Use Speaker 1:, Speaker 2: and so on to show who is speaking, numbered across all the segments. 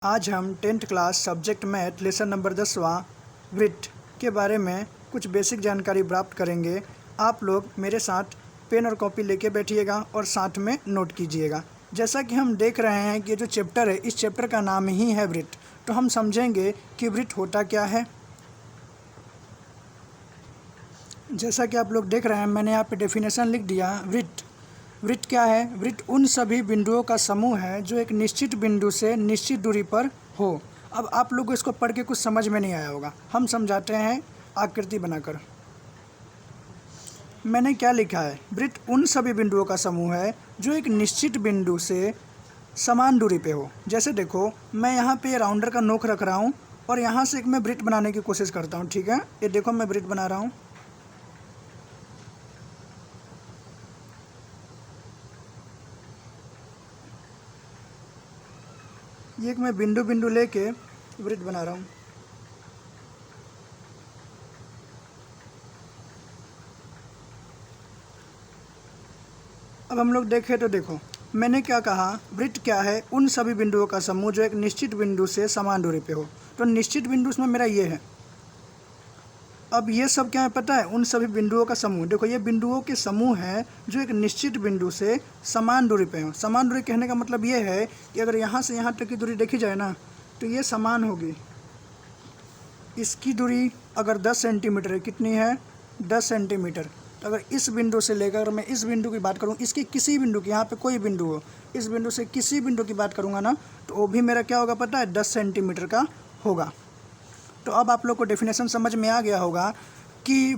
Speaker 1: आज हम 10th class subject math lesson number 10वां वृत्त के बारे में कुछ बेसिक जानकारी प्राप्त करेंगे। आप लोग मेरे साथ पेन और कॉपी लेके बैठिएगा और साथ में नोट कीजिएगा। जैसा कि हम देख रहे हैं कि ये जो चैप्टर है, इस चैप्टर का नाम ही है वृत्त। तो हम समझेंगे कि वृत्त होता क्या है। जैसा कि आप लोग देख रहे हैं, मैंने यहाँ पे डेफिनेशन लिख दिया। वृत्त क्या है? वृत्त उन सभी बिंदुओं का समूह है जो एक निश्चित बिंदु से निश्चित दूरी पर हो। अब आप लोग को इसको पढ़ के कुछ समझ में नहीं आया होगा, हम समझाते हैं आकृति बनाकर। मैंने क्या लिखा है? वृत्त उन सभी बिंदुओं का समूह है जो एक निश्चित बिंदु से समान दूरी पे हो। जैसे देखो, मैं यहाँ पे राउंडर का नोक रख रहा हूँ और यहाँ से एक मैं वृत्त बनाने की कोशिश करता हूँ। ठीक है, ये देखो मैं वृत्त बना रहा हूँ। ये एक मैं बिंदु लेके वृत्त बना रहा हूँ। अब हम लोग देखें तो देखो, मैंने क्या कहा? वृत्त क्या है? उन सभी बिंदुओं का समूह जो एक निश्चित बिंदु से समान दूरी पे हो। तो निश्चित बिंदु उसमें मेरा ये है। अब ये सब क्या है पता है? उन सभी बिंदुओं का समूह। देखो, ये बिंदुओं के समूह है जो एक निश्चित बिंदु से समान दूरी पे हो। समान दूरी कहने का मतलब ये है कि अगर यहाँ से यहाँ तक की दूरी देखी जाए ना, तो ये समान होगी। इसकी दूरी अगर 10 सेंटीमीटर है, कितनी है? 10 सेंटीमीटर। तो अगर इस बिंदु से लेकर मैं इस बिंदु की बात करूँ, इसकी किसी बिंदु की, यहाँ पे कोई बिंदु हो, इस बिंदु से किसी बिंदु की बात करूँगा ना, तो वो भी मेरा क्या होगा पता है? 10 सेंटीमीटर का होगा। तो अब आप लोग को डेफिनेशन समझ में आ गया होगा कि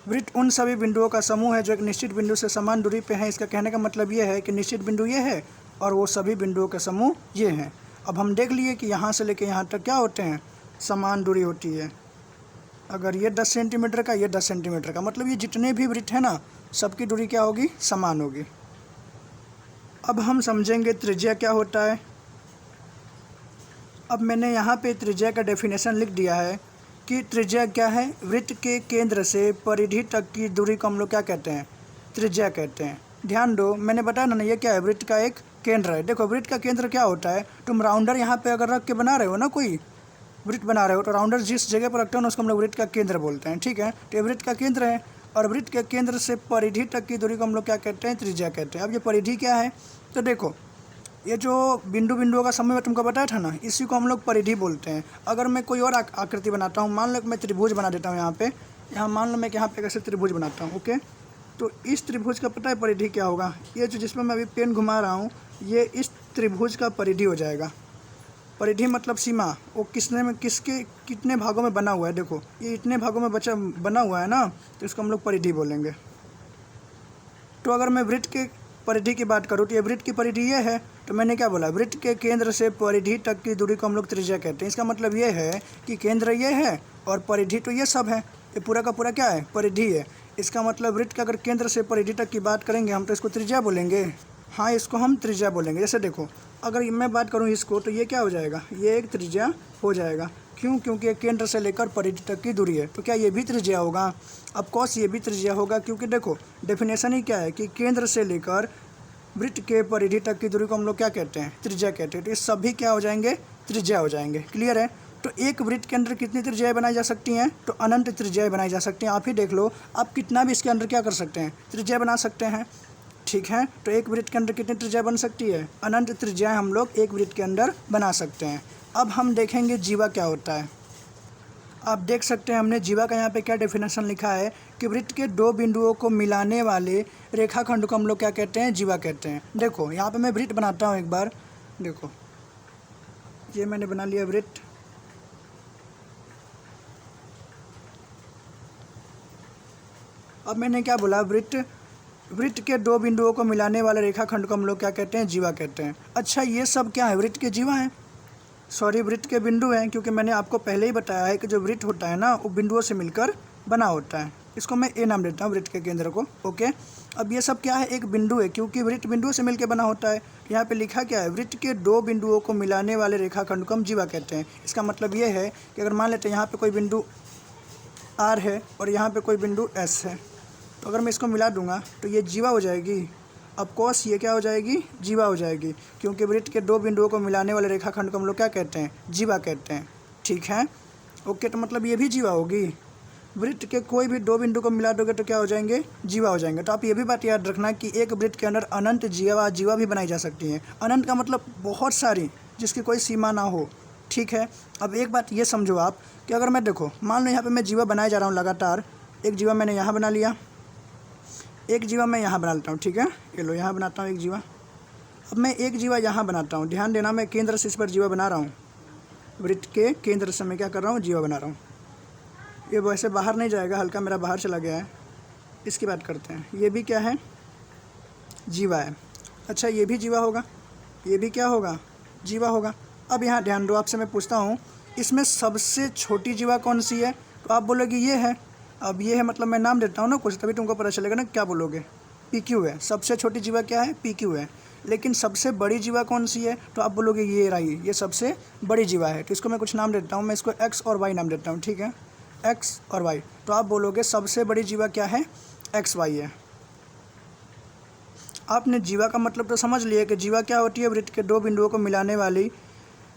Speaker 1: वृत्त उन सभी बिंदुओं का समूह है जो एक निश्चित बिंदु से समान दूरी पे हैं। इसका कहने का मतलब ये है कि निश्चित बिंदु ये है और वो सभी बिंदुओं का समूह ये हैं। अब हम देख लिए कि यहाँ से लेकर यहाँ तक क्या होते हैं? समान दूरी होती है। अगर ये 10 सेंटीमीटर का, ये 10 सेंटीमीटर का, मतलब ये जितने भी वृत्त हैं ना, सबकी दूरी क्या होगी? समान होगी। अब हम समझेंगे त्रिज्या क्या होता है। अब मैंने यहाँ पे त्रिज्या का डेफिनेशन लिख दिया है कि त्रिज्या क्या है? वृत्त के केंद्र से परिधि तक की दूरी को हम लोग क्या कहते हैं? त्रिज्या कहते हैं। ध्यान दो, मैंने बताया ना, ये क्या है? वृत्त का एक केंद्र है। देखो, वृत्त का केंद्र क्या होता है? तुम राउंडर यहाँ पे अगर रख के बना रहे हो ना, कोई वृत्त बना रहे हो, तो राउंडर जिस जगह पर रखते हो ना, उसको हम लोग वृत्त का केंद्र बोलते हैं। ठीक है, तो ये वृत्त का केंद्र है और वृत्त के केंद्र से परिधि तक की दूरी को हम लोग क्या कहते हैं? त्रिज्या कहते हैं। अब ये परिधि क्या है? तो देखो, ये जो बिंदुओं का समूह तुमको बताया था ना, इसी को हम लोग परिधि बोलते हैं। अगर मैं कोई और आकृति बनाता हूँ, मान लो मैं त्रिभुज बना देता हूँ यहाँ मान लो मैं यहाँ पे कैसे त्रिभुज बनाता हूँ। ओके, तो इस त्रिभुज का पता है परिधि क्या होगा? ये जो जिसमें मैं अभी पेन घुमा रहा हूँ, ये इस त्रिभुज का परिधि हो जाएगा। परिधि मतलब सीमा, वो कितने भागों में बना हुआ है। देखो, ये इतने भागों में बना हुआ है ना, तो इसको हम लोग परिधि बोलेंगे। तो अगर मैं वृत्त के परिधि की बात करूँ, तो ये वृत्त की परिधि ये है। तो मैंने क्या बोला? वृत्त के केंद्र से परिधि तक की दूरी को हम लोग त्रिज्या कहते हैं। इसका मतलब ये है कि केंद्र ये है और परिधि तो ये सब है। ये पूरा का पूरा क्या है? परिधि है। इसका मतलब वृत्त का अगर केंद्र से परिधि तक की बात करेंगे हम, तो इसको त्रिज्या बोलेंगे। हाँ, इसको हम त्रिज्या बोलेंगे। जैसे देखो, अगर मैं बात करूँ इसको, तो ये क्या हो जाएगा? ये एक त्रिज्या हो जाएगा। क्यों? क्योंकि ये केंद्र से लेकर परिधि तक की दूरी है। तो क्या ये भी त्रिज्या होगा? ऑफ कोर्स ये भी त्रिज्या होगा, क्योंकि देखो डेफिनेशन ही क्या है कि केंद्र से लेकर वृत्त के परिधि तक की दूरी को हम लोग क्या कहते हैं? त्रिज्या कहते हैं। तो ये सभी क्या हो जाएंगे? त्रिज्या हो जाएंगे। क्लियर है? तो एक वृत्त के अंदर कितनी त्रिज्याएं बनाई जा सकती हैं? तो अनंत त्रिज्याएं बनाई जा सकती हैं। आप ही देख लो, आप कितना भी इसके अंदर क्या कर सकते हैं? त्रिज्या बना सकते हैं। ठीक है, तो एक वृत्त के अंदर कितनी त्रिज्या बन सकती है? अनंत त्रिज्याएं हम लोग एक वृत्त के अंदर बना सकते हैं। अब हम देखेंगे जीवा क्या होता है। आप देख सकते हैं हमने जीवा का यहाँ पे क्या डेफिनेशन लिखा है कि वृत्त के दो बिंदुओं को मिलाने वाले रेखाखंड को हम लोग क्या कहते हैं? जीवा कहते हैं। देखो, यहाँ पे मैं वृत्त बनाता हूँ एक बार। देखो, ये मैंने बना लिया वृत्त। अब मैंने क्या बोला? वृत्त के दो बिंदुओं को मिलाने वाले रेखाखंड को हम लोग क्या कहते हैं? जीवा कहते हैं। अच्छा, ये सब क्या है? वृत्त के जीवा हैं, सॉरी वृत्त के बिंदु हैं, क्योंकि मैंने आपको पहले ही बताया है कि जो वृत्त होता है ना, वो बिंदुओं से मिलकर बना होता है। इसको मैं ए नाम देता हूँ, वृत्त के केंद्र को। ओके, अब ये सब क्या है? एक बिंदु है, क्योंकि वृत्त बिंदुओं से मिलकर बना होता है। यहाँ पे लिखा क्या है? वृत्त के दो बिंदुओं को मिलाने वाले रेखाखंड को हम जीवा कहते हैं। इसका मतलब ये है कि अगर मान लेते हैं यहाँ पर कोई बिंदु आर है और यहाँ पर कोई बिंदु एस है, तो अगर मैं इसको मिला दूंगा तो ये जीवा हो जाएगी। ऑफ कोर्स ये क्या हो जाएगी, जीवा हो जाएगी, क्योंकि वृत्त के 2 बिंदुओं को मिलाने वाले रेखाखंड को हम लोग क्या कहते हैं, जीवा कहते हैं। ठीक है, ओके, तो मतलब ये भी जीवा होगी। वृत्त के कोई भी 2 बिंदु को मिला दोगे तो क्या हो जाएंगे, जीवा हो जाएंगे। तो आप ये भी बात याद रखना कि एक वृत्त के अंदर अनंत जीवा भी बनाई जा सकती हैं। अनंत का मतलब बहुत सारी, जिसकी कोई सीमा ना हो। ठीक है, अब एक बात ये समझो आप कि अगर मैं देखो, मान लो यहाँ पे मैं जीवा बनाए जा रहा हूँ लगातार। एक जीवा मैंने यहाँ बना लिया, एक जीवा मैं यहाँ बना लेता हूँ। ठीक है, ये लो यहाँ बनाता हूँ एक जीवा। अब मैं एक जीवा यहाँ बनाता हूँ, ध्यान देना मैं केंद्र से इस पर जीवा बना रहा हूँ। वृत्त के केंद्र से मैं क्या कर रहा हूँ, जीवा बना रहा हूँ। ये वैसे बाहर नहीं जाएगा, हल्का मेरा बाहर चला गया है। इसकी बात करते हैं, ये भी क्या है, जीवा है। अच्छा, ये भी जीवा होगा, ये भी क्या होगा, जीवा होगा। अब यहाँ ध्यान दो, आपसे मैं पूछता हूँ इसमें सबसे छोटी जीवा कौन सी है, तो आप बोलोगे ये है। अब ये है मतलब मैं नाम देता हूँ ना कुछ, तभी तुमको पता चलेगा ना क्या बोलोगे। PQ है, सबसे छोटी जीवा क्या है, PQ है। लेकिन सबसे बड़ी जीवा कौन सी है, तो आप बोलोगे ये रही, ये सबसे बड़ी जीवा है। तो इसको मैं कुछ नाम देता हूँ, मैं इसको X और Y नाम देता हूँ। ठीक है, X और Y। तो आप बोलोगे सबसे बड़ी जीवा क्या है, XY है। आपने जीवा का मतलब तो समझ लिया कि जीवा क्या होती है, वृत्त के 2 बिंदुओं को मिलाने वाली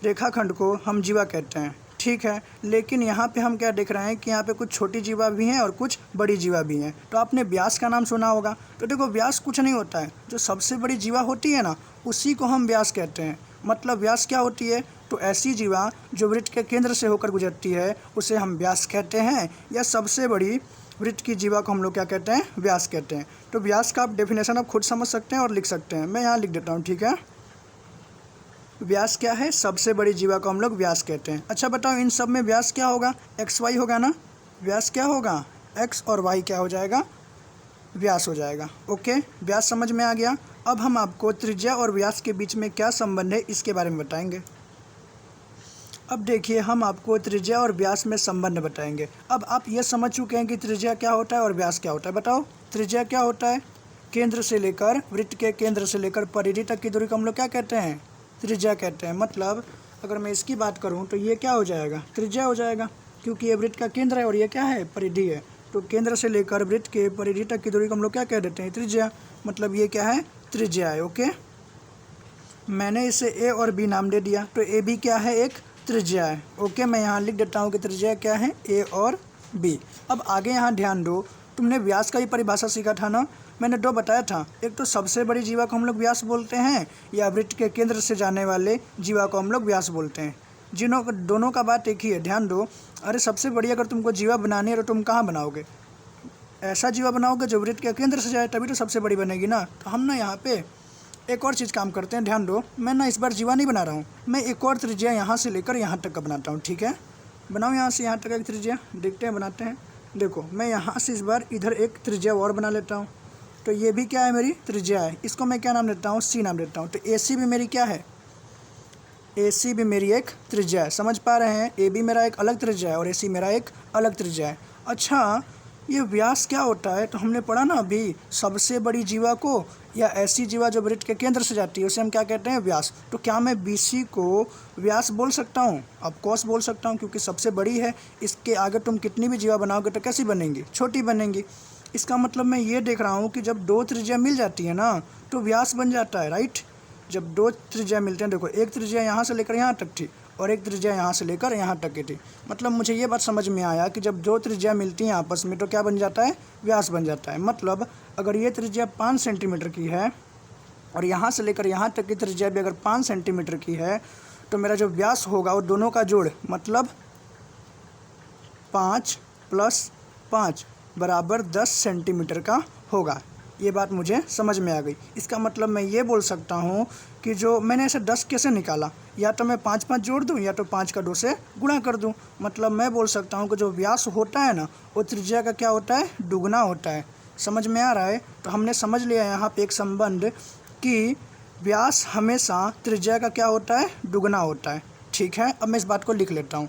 Speaker 1: रेखाखंड को हम जीवा कहते हैं। ठीक है, लेकिन यहाँ पे हम क्या देख रहे हैं कि यहाँ पे कुछ छोटी जीवा भी हैं और कुछ बड़ी जीवा भी हैं। तो आपने व्यास का नाम सुना होगा, तो देखो व्यास कुछ नहीं होता है, जो सबसे बड़ी जीवा होती है ना, उसी को हम व्यास कहते हैं। मतलब व्यास क्या होती है, तो ऐसी जीवा जो वृत्त के केंद्र से होकर गुजरती है उसे हम व्यास कहते हैं, या सबसे बड़ी वृत्त की जीवा को हम लोग क्या कहते हैं, व्यास कहते हैं। तो व्यास का आप डेफिनेशन आप खुद समझ सकते हैं और लिख सकते हैं, मैं यहाँ लिख देता हूँ। ठीक है, व्यास क्या है, सबसे बड़ी जीवा को हम लोग व्यास कहते हैं। अच्छा बताओ, इन सब में व्यास क्या होगा, XY होगा ना। व्यास क्या होगा, X और Y क्या हो जाएगा, व्यास हो जाएगा। ओके, व्यास समझ में आ गया। अब हम आपको त्रिज्या और व्यास के बीच में क्या संबंध है इसके बारे में बताएंगे। अब देखिए, हम आपको त्रिज्या और व्यास में संबंध बताएंगे। अब आप ये समझ चुके हैं कि त्रिज्या क्या होता है और व्यास क्या होता है। बताओ, त्रिज्या क्या होता है, केंद्र से लेकर, वृत्त के केंद्र से लेकर परिधि तक की दूरी को हम लोग क्या कहते हैं, त्रिज्या कहते हैं। मतलब अगर मैं इसकी बात करूं तो ये क्या हो जाएगा, त्रिज्या हो जाएगा, क्योंकि ये वृत्त का केंद्र है और ये क्या है, परिधि है। तो केंद्र से लेकर वृत्त के परिधि तक की दूरी को हम लोग क्या कह देते हैं, त्रिज्या। मतलब ये क्या है, त्रिज्या है। ओके, मैंने इसे A और B नाम दे दिया, तो AB क्या है, एक त्रिज्या है। ओके, मैं यहाँ लिख देता हूँ कि त्रिज्या क्या है, A और B। अब आगे यहाँ ध्यान दो, तुमने व्यास का ही परिभाषा सीखा था ना, मैंने 2 बताया था। एक तो सबसे बड़ी जीवा को हम लोग व्यास बोलते हैं, या वृत्त के केंद्र से जाने वाले जीवा को हम लोग व्यास बोलते हैं। दोनों का बात एक ही है, ध्यान दो। अरे सबसे बड़ी अगर तुमको जीवा बनानी है तो तुम कहाँ बनाओगे, ऐसा जीवा बनाओगे जो वृत्त के केंद्र से जाए, तभी तो सबसे बड़ी बनेगी ना। तो हम ना यहाँ पे एक और चीज़ काम करते हैं, ध्यान दो। मैं ना इस बार जीवा नहीं बना रहा हूँ, मैं एक और त्रिज्या यहाँ से लेकर यहाँ तक का बनाता हूँ। ठीक है, बनाओ यहाँ से यहाँ तक एक त्रिज्या, देखते हैं बनाते हैं। देखो, मैं यहाँ से इस बार इधर एक त्रिज्या और बना लेता हूँ। तो ये भी क्या है, मेरी त्रिज्या है। इसको मैं क्या नाम देता हूँ, C नाम देता हूँ। तो AC भी मेरी क्या है, AC भी मेरी एक त्रिज्या है। समझ पा रहे हैं, AB मेरा एक अलग त्रिज्या है और AC मेरा एक अलग त्रिज्या है। अच्छा, ये व्यास क्या होता है, तो हमने पढ़ा ना अभी, सबसे बड़ी जीवा को या ऐसी जीवा जो वृत्त के केंद्र से जाती है उसे हम क्या कहते हैं, व्यास। तो क्या मैं BC को व्यास बोल सकता हूँ, ऑफ कोर्स बोल सकता हूँ, क्योंकि सबसे बड़ी है। इसके आगे तुम कितनी भी जीवा बनाओगे तो कैसी बनेंगी, छोटी बनेंगी। इसका मतलब मैं ये देख रहा हूँ कि जब 2 त्रिज्या मिल जाती है ना तो व्यास बन जाता है, राइट। जब 2 त्रिज्या मिलते हैं, देखो एक त्रिज्या यहाँ से लेकर यहाँ तक थी और एक त्रिज्या यहाँ से लेकर यहाँ तक की थी। मतलब मुझे ये बात समझ में आया कि जब 2 त्रिज्या मिलती हैं आपस में तो क्या बन जाता है, व्यास बन जाता है। मतलब अगर ये त्रिज्या 5 सेंटीमीटर की है और यहाँ से लेकर यहाँ तक की त्रिज्या भी अगर 5 सेंटीमीटर की है, तो मेरा जो व्यास होगा वो दोनों का जोड़, मतलब 5 + 5 बराबर 10 सेंटीमीटर का होगा। ये बात मुझे समझ में आ गई। इसका मतलब मैं ये बोल सकता हूँ कि जो मैंने ऐसे 10 कैसे निकाला, या तो मैं 5 जोड़ दूँ या तो 5 का 2 से गुणा कर दूँ। मतलब मैं बोल सकता हूँ कि जो व्यास होता है ना वो त्रिज्या का क्या होता है, दुगना होता है। समझ में आ रहा है। तो हमने समझ लिया यहाँ पे एक संबंध कि व्यास हमेशा त्रिज्या का क्या होता है, दुगना होता है। ठीक है, अब मैं इस बात को लिख लेता हूँ।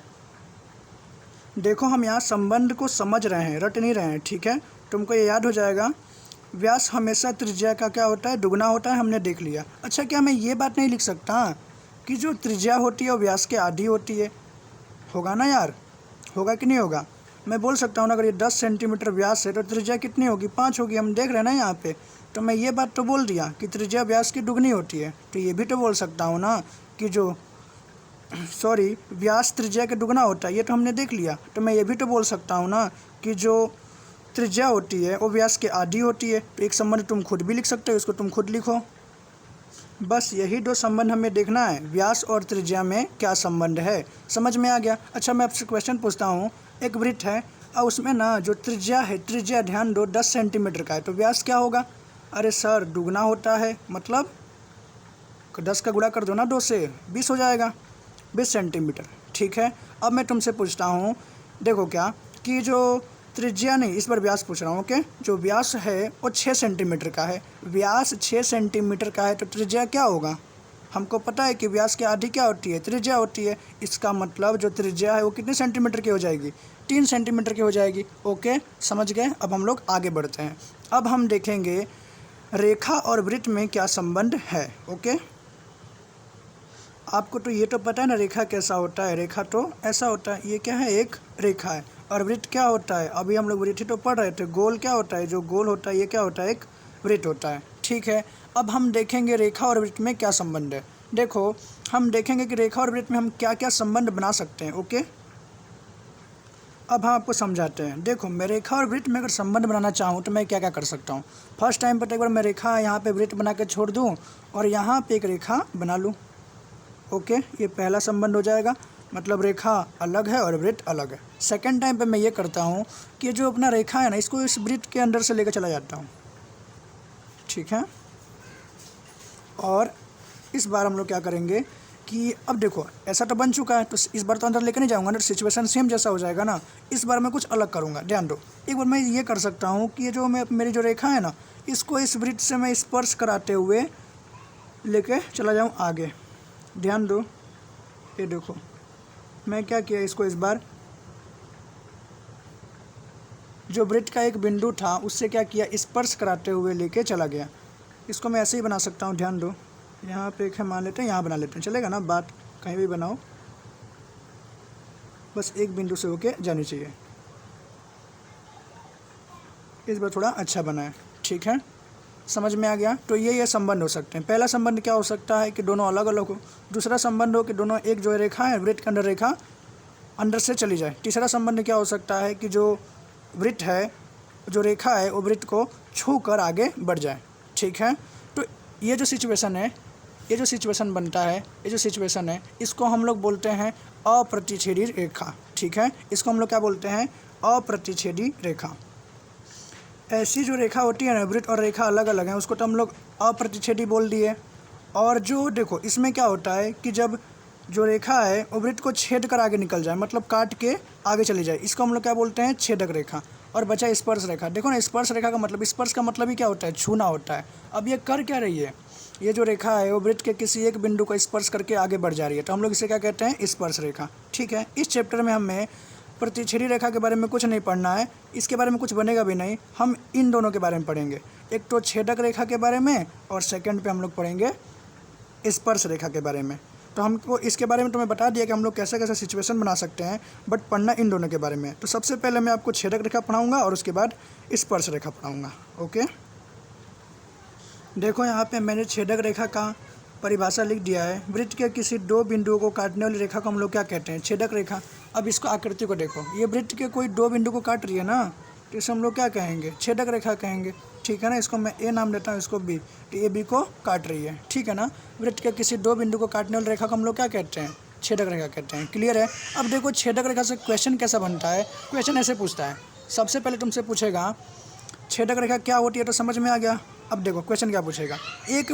Speaker 1: देखो, हम यहाँ संबंध को समझ रहे हैं, रट नहीं रहे हैं। ठीक है, तुमको ये याद हो जाएगा, व्यास हमेशा त्रिज्या का क्या होता है, दुगना होता है, हमने देख लिया। अच्छा, क्या मैं ये बात नहीं लिख सकता कि जो त्रिज्या होती है वो व्यास के आधी होती है, होगा ना यार, होगा कि नहीं होगा। मैं बोल सकता हूँ ना, अगर ये 10 सेंटीमीटर व्यास है तो त्रिज्या कितनी होगी, 5 होगी। हम देख रहे हैं ना यहाँ पे तो मैं ये बात तो बोल दिया कि त्रिज्या व्यास की दुगनी होती है, तो ये भी तो बोल सकता हूँ ना कि जो व्यास त्रिज्या के दुगना होता है, ये तो हमने देख लिया। तो मैं ये भी तो बोल सकता हूँ ना कि जो त्रिज्या होती है वो व्यास के आधी होती है। तो एक संबंध तुम खुद भी लिख सकते हो, इसको तुम खुद लिखो। बस यही दो संबंध हमें देखना है, व्यास और त्रिज्या में क्या संबंध है। समझ में आ गया? अच्छा, मैं आपसे क्वेश्चन पूछता हूँ। एक वृत्त है और उसमें ना जो त्रिज्या है, त्रिज्या ध्यान दो 10 सेंटीमीटर का है, तो व्यास क्या होगा? अरे सर, दुगना होता है, मतलब 10 का गुणा कर दो ना 2 से, 20 हो जाएगा, 20 सेंटीमीटर। ठीक है, अब मैं तुमसे पूछता हूँ, देखो क्या कि जो त्रिज्या नहीं, इस बार व्यास पूछ रहा हूँ। ओके, जो व्यास है वो 6 सेंटीमीटर का है, व्यास 6 सेंटीमीटर का है, तो त्रिज्या क्या होगा? हमको पता है कि व्यास की आधी क्या होती है? त्रिज्या होती है। इसका मतलब जो त्रिज्या है वो कितने सेंटीमीटर की हो जाएगी? 3 सेंटीमीटर की हो जाएगी। ओके, समझ गए? अब हम लोग आगे बढ़ते हैं। अब हम देखेंगे रेखा और वृत्त में क्या संबंध है। ओके, आपको तो ये तो पता है ना रेखा कैसा होता है। रेखा तो ऐसा होता है, ये क्या है? एक रेखा है। और वृत्त क्या होता है? अभी हम लोग वृत्त ही तो पढ़ रहे थे। गोल क्या होता है? जो गोल होता है ये क्या होता है? एक वृत्त होता है। ठीक है, अब हम देखेंगे रेखा और वृत्त में क्या संबंध है। देखो, हम देखेंगे कि रेखा और वृत्त में हम क्या क्या संबंध बना सकते हैं। ओके, अब हम आपको समझाते हैं। देखो, मैं रेखा और वृत्त में अगर संबंध बनाना चाहूँ तो मैं क्या क्या कर सकता हूँ। फर्स्ट टाइम पर एक बार मैं रेखा यहाँ पे वृत्त बना के छोड़ दूँ और यहाँ पे एक रेखा बना लूँ। ओके, ये पहला संबंध हो जाएगा, मतलब रेखा अलग है और वृत्त अलग है। सेकंड टाइम पे मैं ये करता हूँ कि जो अपना रेखा है ना, इसको इस वृत्त के अंदर से लेकर चला जाता हूँ। ठीक है, और इस बार हम लोग क्या करेंगे कि अब देखो ऐसा तो बन चुका है, तो इस बार तो अंदर लेकर नहीं जाऊँगा ना, सिचुएशन सेम जैसा हो जाएगा ना। इस बार मैं कुछ अलग करूँगा, ध्यान दो। एक बार मैं ये कर सकता हूँ कि ये जो मेरी जो रेखा है ना, इसको इस वृत्त से मैं स्पर्श कराते हुए लेके चला जाऊँ आगे। ध्यान दो, ये देखो मैं क्या किया, इसको इस बार जो वृत्त का एक बिंदु था उससे क्या किया, स्पर्श कराते हुए लेके चला गया। इसको मैं ऐसे ही बना सकता हूँ। ध्यान दो, यहाँ पे एक है, मान लेते हैं यहाँ बना लेते हैं, चलेगा ना? बात कहीं भी बनाओ, बस एक बिंदु से होके जानी चाहिए। इस बार थोड़ा अच्छा बना है। ठीक है, समझ में आ गया? तो ये संबंध हो सकते हैं। पहला संबंध क्या हो सकता है कि दोनों अलग अलग हो। दूसरा संबंध हो कि दोनों एक जो रेखा है, वृत्त के अंदर रेखा अंदर से चली जाए। तीसरा संबंध क्या हो सकता है कि जो वृत्त है, जो रेखा है, वो वृत्त को छू कर आगे बढ़ जाए। ठीक है, तो ये जो सिचुएशन है, ये जो सिचुएशन बनता है, ये जो सिचुएशन है, इसको हम लोग बोलते हैं अप्रतिच्छेदी रेखा। ठीक है, इसको हम लोग क्या बोलते हैं? अप्रतिच्छेदी रेखा। ऐसी जो रेखा होती है ना, वृत्त और रेखा अलग अलग हैं, उसको तो हम लोग अप्रतिच्छेदी बोल दिए। और जो देखो इसमें क्या होता है कि जब जो रेखा है वो वृत्त को छेद कर आगे निकल जाए, मतलब काट के आगे चली जाए, इसको हम लोग क्या बोलते हैं? छेदक रेखा। और बचा स्पर्श रेखा। देखो ना, स्पर्श रेखा का मतलब, स्पर्श का मतलब ही क्या होता है? छूना होता है। अब ये कर क्या रही है? ये जो रेखा है वो वृत्त के किसी एक बिंदु को स्पर्श करके आगे बढ़ जा रही है, तो हम लोग इसे क्या कहते हैं? स्पर्श रेखा। ठीक है, इस चैप्टर में हमें प्रतिच्छेदी रेखा के बारे में कुछ नहीं पढ़ना है, इसके बारे में कुछ बनेगा भी नहीं। हम इन दोनों के बारे में पढ़ेंगे, एक तो छेदक रेखा के बारे में और सेकंड पे हम लोग पढ़ेंगे स्पर्श रेखा के बारे में। तो हमको इसके बारे में तो मैं बता दिया कि हम लोग कैसे कैसे सिचुएशन बना सकते हैं, बट पढ़ना इन दोनों के बारे में। तो सबसे पहले मैं आपको छेदक रेखा पढ़ाऊँगा और उसके बाद स्पर्श रेखा पढ़ाऊँगा। ओके, देखो यहाँ पे मैंने छेदक रेखा का परिभाषा लिख दिया है। वृत्त के किसी दो बिंदुओं को काटने वाली रेखा को हम लोग क्या कहते हैं? छेदक रेखा। अब इसको आकृति को देखो, ये वृत्त के कोई दो बिंदु को काट रही है ना, तो इसे हम लोग क्या कहेंगे? छेदक रेखा कहेंगे। ठीक है ना, इसको मैं ए नाम देता हूँ, इसको बी, तो ये बी को काट रही है। ठीक है ना, वृत्त के किसी दो बिंदु को काटने वाली रेखा को हम लोग क्या कहते हैं? छेदक रेखा कहते हैं। क्लियर है? अब देखो छेदक रेखा से क्वेश्चन कैसा बनता है। क्वेश्चन ऐसे पूछता है, सबसे पहले तुमसे पूछेगा छेदक रेखा क्या होती है, तो समझ में आ गया। अब देखो क्वेश्चन क्या पूछेगा, एक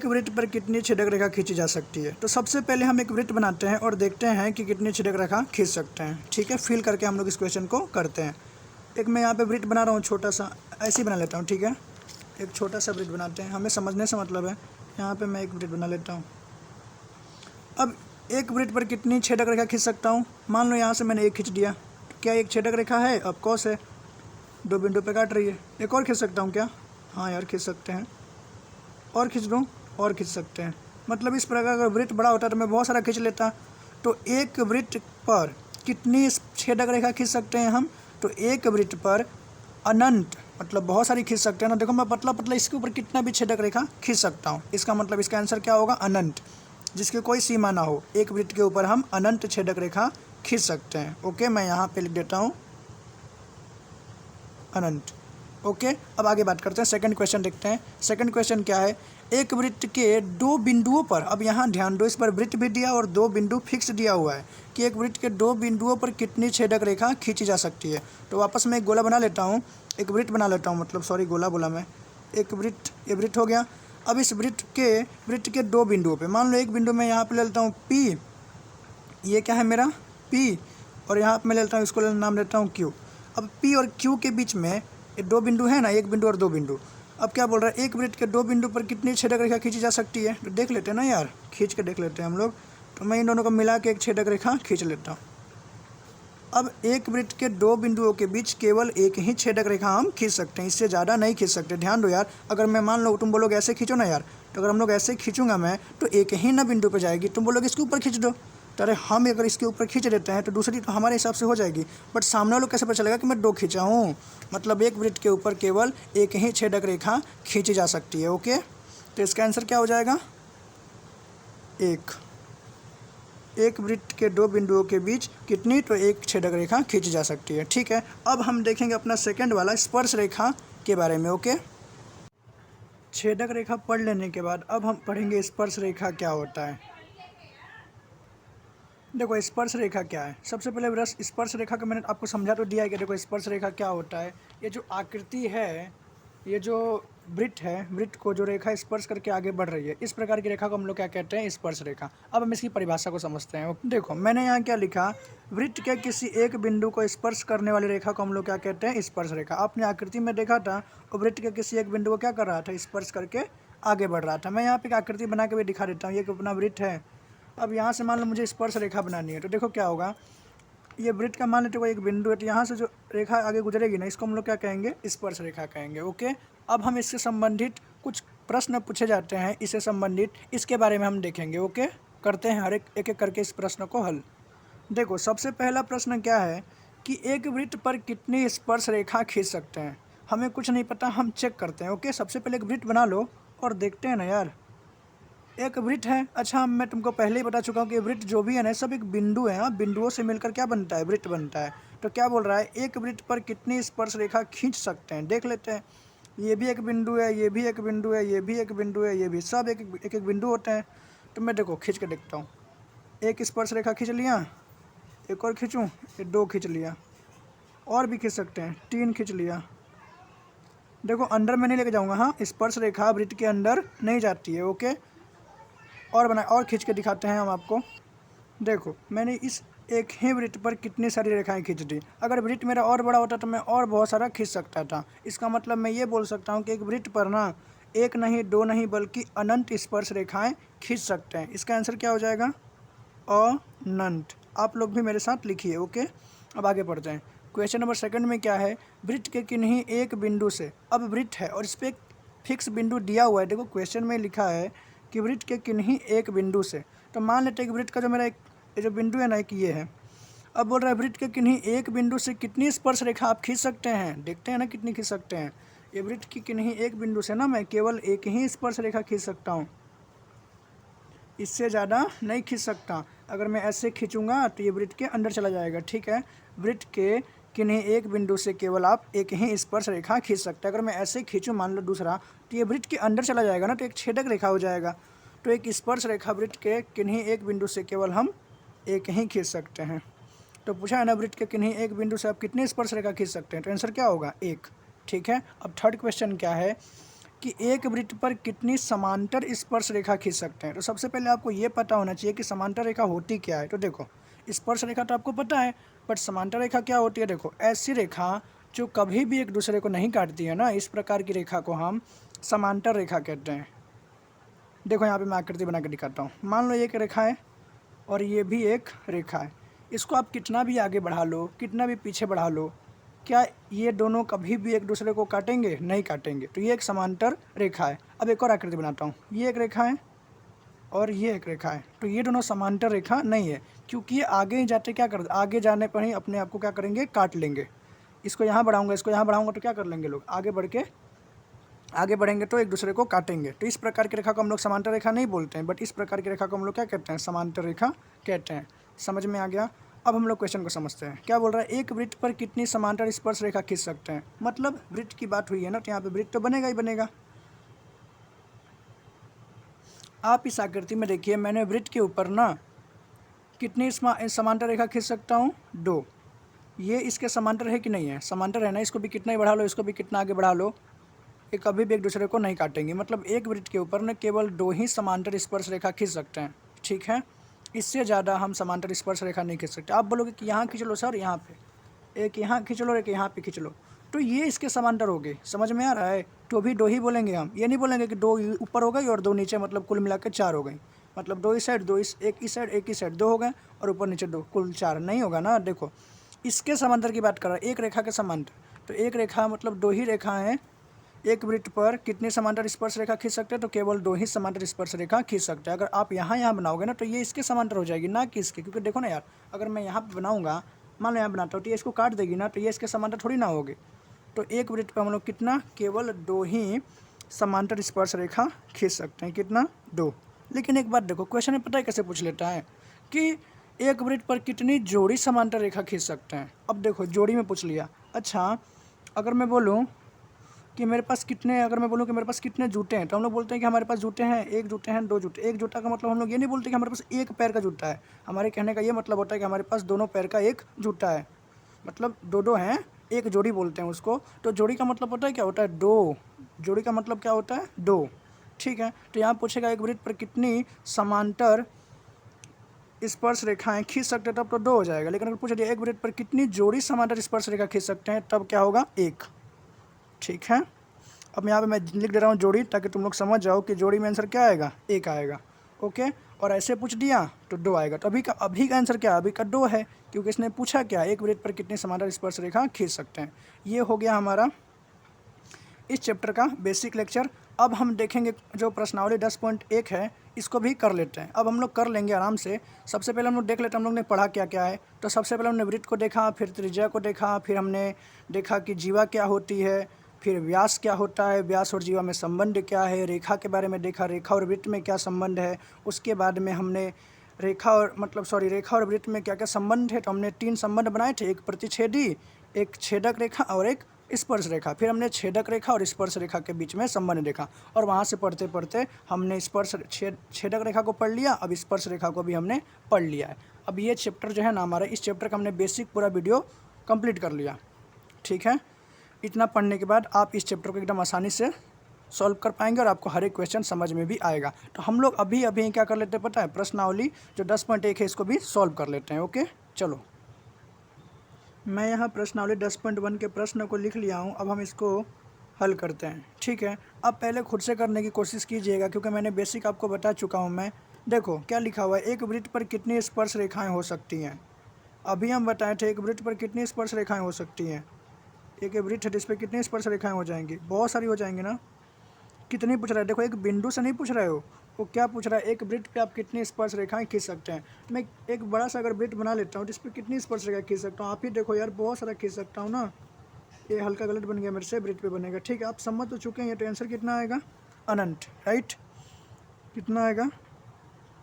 Speaker 1: वृत्त पर कितनी छेदक रेखा खींची जा सकती है। तो सबसे पहले हम एक वृत्त बनाते हैं और देखते हैं कि कितनी छेदक रेखा खींच सकते हैं। ठीक है, फिल करके हम लोग इस क्वेश्चन को करते हैं। एक मैं यहाँ पे वृत्त बना रहा हूँ, छोटा सा, ऐसे ही बना लेता हूँ। ठीक है, एक छोटा सा वृत्त बनाते हैं, हमें समझने से मतलब है। यहाँ पे मैं एक वृत्त बना लेता हूँ। अब एक वृत्त पर कितनी छेदक रेखा खींच सकता हूँ? मान लो यहाँ से मैंने एक खींच दिया, क्या एक छेदक रेखा है? अब कौस है, दो बिंदु पे काट रही है। एक और खींच सकता हूँ क्या? हाँ यार, खींच सकते हैं। और खींच दूँ? और खींच सकते हैं। मतलब इस प्रकार अगर वृत्त बड़ा होता तो मैं बहुत सारा खींच लेता। तो एक वृत्त पर कितनी छेदक रेखा खींच सकते हैं हम? तो एक वृत्त पर अनंत मतलब बहुत सारी खींच सकते हैं ना। देखो मैं पतला पतला इसके ऊपर कितना भी छेदक रेखा खींच सकता हूँ, इसका मतलब इसका आंसर क्या होगा, अनंत, जिसकी कोई सीमा ना हो। एक वृत्त के ऊपर हम अनंत छेदक रेखा खींच सकते हैं। ओके, मैं यहाँ पे लिख देता हूँ अनंत। ओके, अब आगे बात करते हैं, सेकंड क्वेश्चन देखते हैं। सेकंड क्वेश्चन क्या है, एक वृत्त के दो बिंदुओं पर, अब यहाँ ध्यान दो, इस पर वृत्त भी दिया और दो बिंदु फिक्स दिया हुआ है कि एक वृत्त के दो बिंदुओं पर कितनी छेदक रेखा खींची जा सकती है। तो वापस मैं एक गोला बना लेता हूँ, एक वृत्त बना लेता हूँ, मतलब सॉरी गोला बोला मैं, एक वृत्त, ये वृत्त हो गया। अब इस वृत्त के दो बिंदुओं पे, मान लो एक बिंदु मैं यहाँ पे ले लेता हूँ P, ये क्या है मेरा P, और यहाँ पे मैं ले लेता हूँ, इसको नाम देता हूँ Q। अब P और Q के बीच में ये दो बिंदु है ना, एक बिंदु और दो बिंदु। अब क्या बोल रहा है, एक वृत्त के दो बिंदु पर कितनी छेदक रेखा खींची जा सकती है, तो देख लेते हैं ना यार, खींच के देख लेते हैं हम लोग। तो मैं इन दोनों को मिला के एक छेदक रेखा खींच लेता हूँ। अब एक वृत्त के दो बिंदुओं के बीच केवल एक ही छेदक रेखा हम खींच सकते हैं, इससे ज़्यादा नहीं खींच सकते। ध्यान दो यार, अगर मैं मान लो तुम बोलोगे ऐसे खींचो ना यार, तो अगर हम लोग ऐसे खींचूंगा मैं, तो एक ही ना बिंदु पे जाएगी, तुम बोलोगे इसके ऊपर खींच दो, तो अरे हम अगर इसके ऊपर खींच देते हैं तो दूसरी तो हमारे हिसाब से हो जाएगी, बट सामने वालों को कैसे पता चलेगा कि मैं दो खींचा हूँ। मतलब एक वृत्त के ऊपर केवल एक ही छेदक रेखा खींची जा सकती है। ओके, तो इसका आंसर क्या हो जाएगा, एक वृत्त के दो बिंदुओं के बीच कितनी, तो एक छेदक रेखा खींची जा सकती है। ठीक है, अब हम देखेंगे अपना सेकंड वाला स्पर्श रेखा के बारे में। ओके, छेदक रेखा पढ़ लेने के बाद अब हम पढ़ेंगे स्पर्श रेखा क्या होता है। देखो स्पर्श रेखा क्या है, सबसे पहले स्पर्श रेखा का मैंने आपको समझा तो दिया है कि देखो स्पर्श रेखा क्या होता है। ये जो आकृति है, ये जो वृत्त है, वृत्त को जो रेखा स्पर्श करके आगे बढ़ रही है, इस प्रकार की रेखा को हम लोग क्या कहते हैं, स्पर्श रेखा। अब हम इसकी परिभाषा को समझते हैं। देखो मैंने यहाँ क्या लिखा, वृत्त के किसी एक बिंदु को स्पर्श करने वाली रेखा को हम लोग क्या कहते हैं, स्पर्श रेखा। आपने आकृति में देखा था, और वृत्त के किसी एक बिंदु को क्या कर रहा था, स्पर्श करके आगे बढ़ रहा था। मैं यहाँ पे एक आकृति बना के भी दिखा देता हूँ, ये अपना वृत्त है। अब यहाँ से मान लो मुझे स्पर्श रेखा बनानी है, तो देखो क्या होगा, ये वृत्त का मान लेते हुए एक बिंदु है, तो यहाँ से जो रेखा आगे गुजरेगी ना, इसको हम लोग क्या कहेंगे, स्पर्श रेखा कहेंगे। ओके, अब हम इससे संबंधित कुछ प्रश्न पूछे जाते हैं, इससे संबंधित इसके बारे में हम देखेंगे। ओके, करते हैं हर एक एक करके इस प्रश्न को हल। देखो सबसे पहला प्रश्न क्या है कि एक वृत्त पर कितनी स्पर्श रेखा खींच सकते हैं। हमें कुछ नहीं पता, हम चेक करते हैं। ओके, सबसे पहले एक वृत्त बना लो और देखते हैं ना यार, एक वृत्त है। अच्छा, मैं तुमको पहले ही बता चुका हूँ कि वृत्त जो भी है ना, सब एक बिंदु है। हाँ, बिंदुओं से मिलकर क्या बनता है, वृत्त बनता है। तो क्या बोल रहा है, एक वृत्त पर कितनी स्पर्श रेखा खींच सकते हैं, देख लेते हैं। ये भी एक बिंदु है, ये भी एक बिंदु है, ये भी एक बिंदु है, ये भी, सब एक एक बिंदु होते हैं। तो मैं देखो खींच के देखता हूँ, एक स्पर्श रेखा खींच लिया, एक और खींचूँ, ये दो खींच लिया, और भी खींच सकते हैं, तीन खींच लिया। देखो अंदर मैं नहीं लेके जाऊँगा, हाँ स्पर्श रेखा वृत्त के अंदर नहीं जाती है। ओके, और बना और खींच के दिखाते हैं हम आपको। देखो मैंने इस एक ही वृत्त पर कितनी सारी रेखाएं खींच दी। अगर वृत्त मेरा और बड़ा होता तो मैं और बहुत सारा खींच सकता था। इसका मतलब मैं ये बोल सकता हूँ कि एक वृत्त पर ना एक नहीं, दो नहीं, बल्कि अनंत स्पर्श रेखाएं खींच सकते हैं। इसका आंसर क्या हो जाएगा, अनंत। आप लोग भी मेरे साथ लिखिए। ओके, अब आगे बढ़ते हैं। क्वेश्चन नंबर सेकंड में क्या है, वृत्त के किन्हीं एक बिंदु से, अब वृत्त है और इस पर एक फिक्स बिंदु दिया हुआ है। देखो क्वेश्चन में लिखा है कि वृत्त के किन्हीं एक बिंदु से, तो मान लेते हैं कि वृत्त का जो मेरा एक ये जो बिंदु है ना, एक ये है। अब बोल रहा है वृत्त के किन्हीं एक बिंदु से कितनी स्पर्श रेखा आप खींच सकते हैं, देखते हैं ना कितनी खींच सकते हैं। ये वृत्त की किन्हीं एक बिंदु से ना मैं केवल एक ही स्पर्श रेखा खींच सकता हूँ, इससे ज़्यादा नहीं खींच सकता। अगर मैं ऐसे खींचूंगा तो ये वृत्त के अंदर चला जाएगा। ठीक है, वृत्त के किन्हीं एक बिंदु से केवल आप एक ही स्पर्श रेखा खींच सकते हैं। अगर मैं ऐसे खींचूँ मान लो दूसरा, तो ये वृत्त के अंदर चला जाएगा ना, तो एक छेदक रेखा हो जाएगा। तो एक स्पर्श रेखा वृत्त के किन्हीं एक बिंदु से केवल हम एक ही खींच सकते हैं। तो पूछा है ना, वृत्त के किन्हीं एक बिंदु से आप कितनी स्पर्श रेखा खींच सकते हैं, तो आंसर क्या होगा, एक। ठीक है, अब थर्ड क्वेश्चन क्या है कि एक वृत्त पर कितनी समांतर स्पर्श रेखा खींच सकते हैं। तो सबसे पहले आपको ये पता होना चाहिए कि समांतर रेखा होती क्या है। तो देखो स्पर्श रेखा तो आपको पता है, बट समांतर रेखा क्या होती है। देखो ऐसी रेखा जो कभी भी एक दूसरे को नहीं काटती है ना, इस प्रकार की रेखा को हम समांतर रेखा कहते हैं। देखो यहाँ पे मैं आकृति बना के दिखाता हूँ। मान लो एक रेखा है और ये भी एक रेखा है, इसको आप कितना भी आगे बढ़ा लो, कितना भी पीछे बढ़ा लो, क्या ये दोनों कभी भी एक दूसरे को काटेंगे, नहीं काटेंगे। तो ये एक समांतर रेखा है। अब एक और आकृति बनाता हूँ, ये एक रेखा है और ये एक रेखा है, तो ये दोनों समांतर रेखा नहीं है, क्योंकि ये आगे ही जाते क्या कर, आगे जाने पर ही अपने आप को क्या करेंगे, काट लेंगे। इसको यहाँ बढ़ाऊंगा, इसको यहाँ बढ़ाऊंगा तो क्या कर लेंगे लोग, आगे बढ़ेंगे तो एक दूसरे को काटेंगे। तो इस प्रकार की रेखा को हम लोग समांतर रेखा नहीं बोलते हैं, बट इस प्रकार की रेखा को हम लोग क्या कहते हैं, समांतर रेखा कहते हैं। समझ में आ गया। अब हम लोग क्वेश्चन को समझते हैं। क्या बोल रहा है, एक वृत्त पर कितनी समांतर स्पर्श रेखा खींच सकते हैं। मतलब वृत्त की बात हुई है ना, तो यहाँ पे वृत्त तो बनेगा ही बनेगा। आप इस आकृति में देखिए, मैंने वृत्त के ऊपर ना कितनी समांतर रेखा खींच सकता हूँ, 2। ये इसके समांतर है कि नहीं है, समांतर है ना। इसको भी कितना ही बढ़ा लो, इसको भी कितना आगे बढ़ा लो, ये कभी भी एक दूसरे को नहीं काटेंगे। मतलब एक वृत्त के ऊपर न केवल 2 ही समांतर स्पर्श रेखा खींच सकते हैं, ठीक है। इससे ज़्यादा हम समांतर स्पर्श रेखा नहीं खींच सकते। आप बोलोगे कि यहाँ खींच लो सर, यहाँ पे एक यहाँ खींच लो, एक यहाँ पे खींच लो, तो ये इसके समांतर हो गए। समझ में आ रहा है। तो भी 2 ही बोलेंगे हम, ये नहीं बोलेंगे कि 2 ऊपर हो गई और 2 नीचे, मतलब कुल मिला के 4 हो गई। मतलब 2 इस साइड, 2 एक इस साइड, एक इस साइड, 2 हो गए, और ऊपर नीचे 2, कुल 4 नहीं होगा ना। देखो इसके समांतर की बात कर रहा है, एक रेखा के समांतर। तो एक रेखा मतलब 2 ही रेखा हैं। एक वृत्त पर कितनी समांतर स्पर्श रेखा खींच सकते हैं, तो केवल 2 ही समांतर स्पर्श रेखा खींच सकते हैं। अगर आप यहाँ बनाओगे ना, तो ये इसके समांतर हो जाएगी, ना कि इसके। क्योंकि देखो ना यार, अगर मैं यहाँ पे बनाऊंगा, मान लो यहाँ बनाता हूँ, तो ये इसको काट देगी ना, तो ये इसके समांतर थोड़ी ना होगी। तो एक वृत्त पर हम लोग कितना, केवल 2 ही समांतर स्पर्श रेखा खींच सकते हैं। कितना, 2। लेकिन एक बात देखो, क्वेश्चन में पता है कैसे पूछ लेता है कि एक वृत्त पर कितनी जोड़ी समांतर रेखा खींच सकते हैं। अब देखो जोड़ी में पूछ लिया। अच्छा, अगर मैं बोलूँ कि मेरे पास कितने, अगर मैं बोलूँ कि मेरे पास कितने जूते हैं, तो हम लोग बोलते हैं कि हमारे पास जूते हैं, 1 जूते हैं, 2 जूते। 1 जूता का मतलब हम लोग ये नहीं बोलते कि हमारे पास एक पैर का जूता है। हमारे कहने का ये मतलब होता है कि हमारे पास दोनों पैर का एक जूता है। मतलब 2 हैं, एक जोड़ी बोलते हैं उसको। तो जोड़ी का मतलब पता है क्या होता है, 2। जोड़ी का मतलब क्या होता है, 2, ठीक है। तो यहाँ पूछेगा एक वृत्त पर कितनी समांतर स्पर्श रेखाएं खींच सकते हैं, तब तो 2 हो जाएगा। लेकिन अगर पूछ दिया एक वृत्त पर कितनी जोड़ी समांतर स्पर्श रेखा खींच सकते हैं, तब क्या होगा, 1, ठीक है। अब यहाँ पे मैं लिख दे रहा हूँ जोड़ी, ताकि तुम लोग समझ जाओ कि जोड़ी में आंसर क्या आएगा, 1 आएगा, ओके। और ऐसे पूछ दिया तो 2 आएगा। तो अभी का आंसर क्या है, अभी का 2 है, क्योंकि इसने पूछा क्या, एक वृत्त पर कितनी समांतर स्पर्श रेखा खींच सकते हैं। ये हो गया हमारा इस चैप्टर का बेसिक लेक्चर। अब हम देखेंगे जो प्रश्नावली 10.1 है, इसको भी कर लेते हैं। अब हम लोग कर लेंगे आराम से। सबसे पहले हम लोग देख लेते हैं हम लोग ने पढ़ा क्या क्या है। तो सबसे पहले हमने वृत्त को देखा, फिर त्रिज्या को देखा, फिर हमने देखा कि जीवा क्या होती है, फिर व्यास क्या होता है, व्यास और जीवा में संबंध क्या है, रेखा के बारे में देखा, रेखा और वृत्त में क्या संबंध है। उसके बाद में हमने रेखा और वृत्त में क्या क्या संबंध है। तो हमने 3 संबंध बनाए थे, एक प्रतिच्छेदी, एक छेदक रेखा और एक स्पर्श रेखा। फिर हमने छेदक रेखा और स्पर्श रेखा के बीच में संबंध देखा, और वहाँ से पढ़ते पढ़ते हमने छेदक रेखा को पढ़ लिया। अब स्पर्श रेखा को भी हमने पढ़ लिया है। अब ये चैप्टर जो है ना हमारा, इस चैप्टर का हमने बेसिक पूरा वीडियो कंप्लीट कर लिया, ठीक है। इतना पढ़ने के बाद आप इस चैप्टर को एकदम आसानी से सॉल्व कर पाएंगे, और आपको हर एक क्वेश्चन समझ में भी आएगा। तो हम लोग अभी क्या कर लेते हैं पता है, प्रश्नावली जो 10.1 है इसको भी सॉल्व कर लेते हैं, ओके। चलो, मैं यहाँ प्रश्नावली 10.1 के प्रश्न को लिख लिया हूँ। अब हम इसको हल करते हैं, ठीक है। अब पहले खुद से करने की कोशिश कीजिएगा, क्योंकि मैंने बेसिक आपको बता चुका हूँ मैं। देखो क्या लिखा हुआ है, एक वृत्त पर कितनी स्पर्श रेखाएं हो सकती हैं। अभी हम बताए थे एक वृत्त पर कितनी स्पर्श रेखाएं हो सकती हैं। एक वृत्त है जिस पर कितनी स्पर्श रेखाएं हो जाएंगी, बहुत सारी हो जाएंगी ना। कितनी पूछ रहा है, देखो एक बिंदु से नहीं पूछ रहे हो, वो क्या पूछ रहा है, एक वृत्त पे आप कितनी स्पर्श रेखाएं खींच सकते हैं। मैं एक बड़ा सा अगर वृत्त बना लेता हूँ जिस पर कितनी स्पर्श रेखा खींच सकता हूँ, आप ही देखो यार, बहुत सारा खींच सकता हूँ ना। ये हल्का गलत बन गया मेरे से, वृत्त पे बनेगा, ठीक है। आप समझ तो चुके हैं। तो आंसर कितना आएगा, अनंत, राइट। कितना आएगा,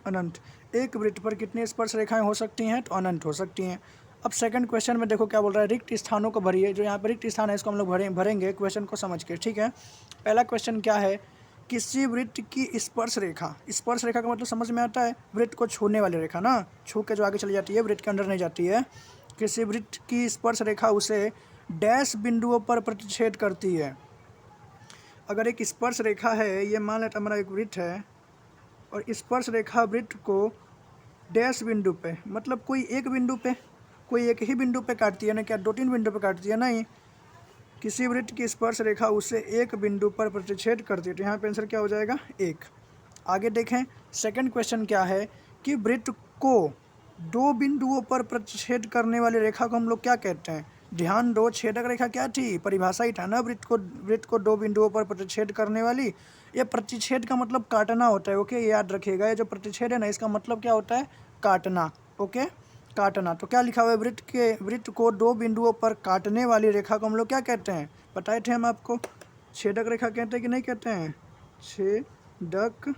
Speaker 1: अनंत। एक वृत्त पर कितनी स्पर्श रेखाएं हो सकती हैं, तो अनंत हो सकती हैं। अब सेकंड क्वेश्चन में देखो क्या बोल रहा है, रिक्त स्थानों को भरिए। जो यहाँ पर रिक्त स्थान है इसको हम लोग भरेंगे क्वेश्चन को समझ के, ठीक है। पहला क्वेश्चन क्या है, किसी वृत्त की स्पर्श रेखा, स्पर्श रेखा का मतलब समझ में आता है, वृत्त को छूने वाली रेखा ना, छू के जो आगे चली जाती है, वृत्त के अंदर नहीं जाती है। किसी वृत्त की स्पर्श रेखा उसे डैश बिंदुओं पर प्रतिच्छेद करती है। अगर एक स्पर्श रेखा है, ये मान लेता हमारा एक वृत्त है, और स्पर्श रेखा वृत्त को डैश बिंदु पे, मतलब कोई एक बिंदु पे, कोई एक ही बिंदु पे काटती है ना, क्या 2-3 बिंदु पे काटती है, नहीं। किसी वृत्त की स्पर्श रेखा उसे एक बिंदु पर प्रतिच्छेद करती है। तो यहाँ पे आंसर क्या हो जाएगा, 1। आगे देखें, सेकंड क्वेश्चन क्या है कि वृत्त को 2 बिंदुओं पर प्रतिच्छेद करने वाली रेखा को हम लोग क्या कहते हैं। ध्यान दो, छेदक रेखा क्या थी, परिभाषा ही था ना, वृत्त को 2 बिंदुओं पर प्रतिच्छेद करने वाली। ये प्रतिच्छेद का मतलब काटना होता है, ओके, याद रखिएगा। ये जो प्रतिच्छेद है ना, इसका मतलब क्या होता है, काटना, ओके। काटना। तो क्या लिखा हुआ है, वृत्त को दो बिंदुओं पर काटने वाली रेखा को हम लोग क्या कहते हैं, बताए थे हम आपको, छेदक रेखा कहते हैं कि नहीं कहते हैं, छेदक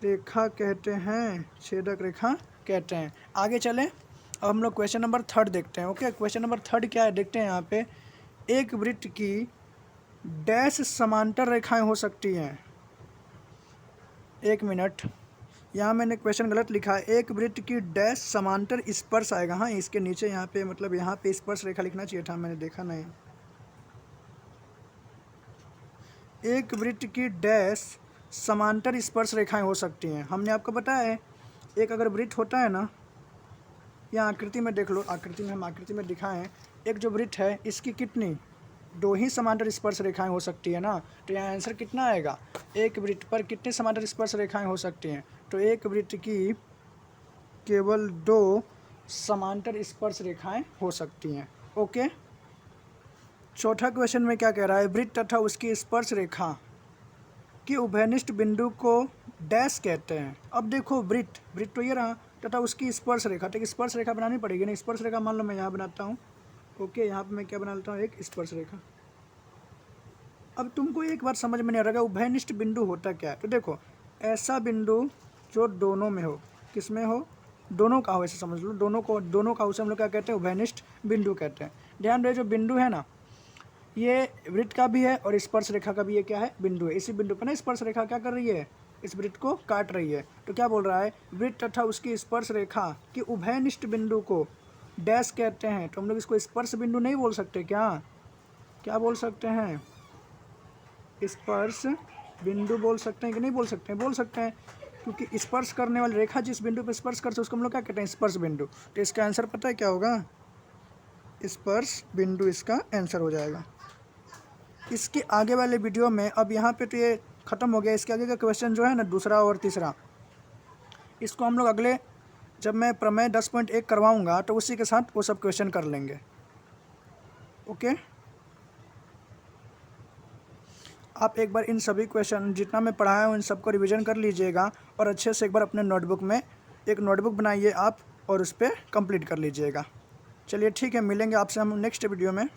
Speaker 1: रेखा कहते हैं, छेदक रेखा कहते हैं। आगे चलें, अब हम लोग क्वेश्चन नंबर 3 देखते हैं। ओके, क्वेश्चन नंबर 3 क्या है देखते हैं। यहाँ पे एक वृत्त की डैश समांतर रेखाएं हो सकती हैं। एक मिनट, यहाँ मैंने क्वेश्चन गलत लिखा है। एक वृत्त की डैश समांतर स्पर्श आएगा, हाँ इसके नीचे यहाँ पे मतलब यहाँ पे स्पर्श रेखा लिखना चाहिए था, मैंने देखा नहीं। एक वृत्त की डैश समांतर स्पर्श रेखाएं हो सकती हैं। हमने आपको बताया है, एक अगर वृत्त होता है ना, यहाँ आकृति में देख लो, आकृति में हम आकृति में दिखाएं हैं, एक जो वृत्त है इसकी कितनी, दो ही समांतर स्पर्श रेखाएं हो सकती है ना। तो यहाँ आंसर कितना आएगा, एक वृत्त पर कितने समांतर स्पर्श रेखाएं हो सकती हैं, तो एक वृत्त की केवल 2 समांतर स्पर्श रेखाएं हो सकती हैं। ओके, चौथा क्वेश्चन में क्या कह रहा है, वृत्त तथा उसकी स्पर्श रेखा कि उभयनिष्ठ बिंदु को डैश कहते हैं। अब देखो वृत्त तो ये रहा, तथा उसकी स्पर्श रेखा, तो एक स्पर्श रेखा बनानी पड़ेगी ना। स्पर्श रेखा मान लो मैं यहाँ बनाता हूँ। ओके, यहाँ पे मैं क्या बना लेता हूँ, एक स्पर्श रेखा। अब तुमको एक बात समझ में नहीं आ रहा, उभयनिष्ठ बिंदु होता क्या है। तो देखो, ऐसा बिंदु जो दोनों में हो, किस में हो, दोनों का हो, ऐसे समझ लो, दोनों का उसे हम लोग क्या कहते हैं, उभयनिष्ठ बिंदु कहते हैं। ध्यान रहे, जो बिंदु है ना, ये वृत्त का भी है और स्पर्श रेखा का भी ये क्या है, बिंदु है। इसी बिंदु पर ना स्पर्श रेखा क्या कर रही है, इस वृत्त को काट रही है। तो क्या बोल रहा है, वृत्त तथा उसकी स्पर्श रेखा कि उभयनिष्ठ बिंदु को डैश कहते हैं। तो हम लोग इसको स्पर्श बिंदु नहीं बोल सकते, क्या बोल सकते हैं, स्पर्श बिंदु बोल सकते हैं कि नहीं बोल सकते हैं, बोल सकते हैं, क्योंकि स्पर्श करने वाली रेखा जिस बिंदु पर स्पर्श करते हैं उसको हम लोग क्या कहते हैं, स्पर्श बिंदु। तो इसका आंसर पता है क्या होगा, स्पर्श बिंदु इसका आंसर हो जाएगा। इसके आगे वाले वीडियो में, अब यहाँ पे तो ये ख़त्म हो गया, इसके आगे का क्वेश्चन जो है ना, दूसरा और तीसरा, इसको हम लोग अगले, जब मैं प्रमेय 10.1 करवाऊँगा तो उसी के साथ वो सब क्वेश्चन कर लेंगे। ओके, आप एक बार इन सभी क्वेश्चन जितना मैं पढ़ाया हूँ इन सबको रिवीजन कर लीजिएगा और अच्छे से एक बार अपने नोटबुक में एक नोटबुक बनाइए आप और उस पर कंप्लीट कर लीजिएगा। चलिए ठीक है, मिलेंगे आपसे हम नेक्स्ट वीडियो में।